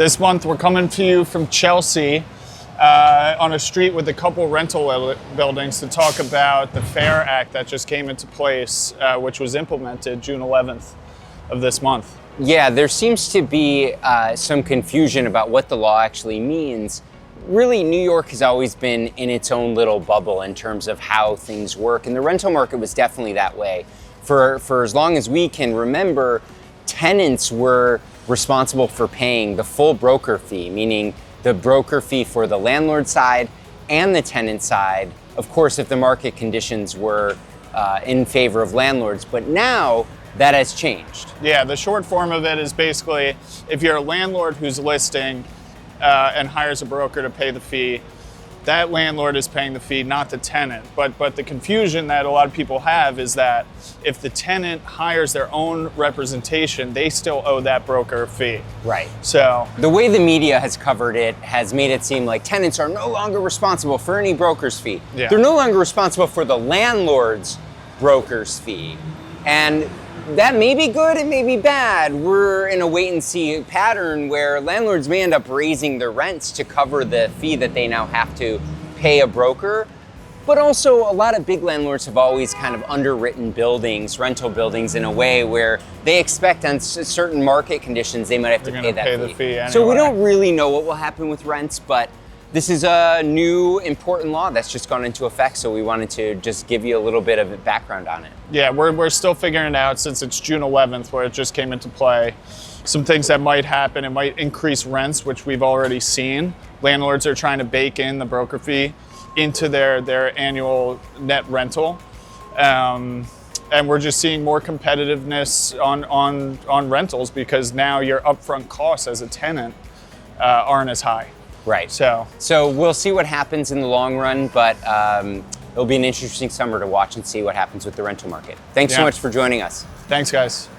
This month we're coming to you from Chelsea on a street with a couple rental buildings to talk about the FAIR Act that just came into place, which was implemented June 11th of this month. Yeah, there seems to be some confusion about what the law actually means. Really, New York has always been in its own little bubble in terms of how things work, and the rental market was definitely that way. For as long as we can remember, tenants were responsible for paying the full broker fee, meaning the broker fee for the landlord side and the tenant side, of course, if the market conditions were in favor of landlords. But now that has changed. Yeah, the short form of it is basically if you're a landlord who's listing and hires a broker to pay the fee, that landlord is paying the fee, not the tenant. But the confusion that a lot of people have is that if the tenant hires their own representation, they still owe that broker fee. Right. So the way the media has covered it has made it seem like tenants are no longer responsible for any broker's fee. Yeah. They're no longer responsible for the landlord's broker's fee. And that may be good, it may be bad. We're in a wait and see pattern where landlords may end up raising their rents to cover the fee that they now have to pay a broker. But also a lot of big landlords have always kind of underwritten buildings, rental buildings, in a way where they expect on certain market conditions they might have to pay that fee. Anyway. So we don't really know what will happen with rents, but this is a new important law that's just gone into effect, so we wanted to just give you a little bit of background on it. Yeah, we're still figuring it out since it's June 11th where it just came into play. Some things that might happen, it might increase rents, which we've already seen. Landlords are trying to bake in the broker fee into their annual net rental. And we're just seeing more competitiveness on rentals because now your upfront costs as a tenant aren't as high. Right. So we'll see what happens in the long run, but it'll be an interesting summer to watch and see what happens with the rental market. Thanks so much for joining us. Thanks, guys.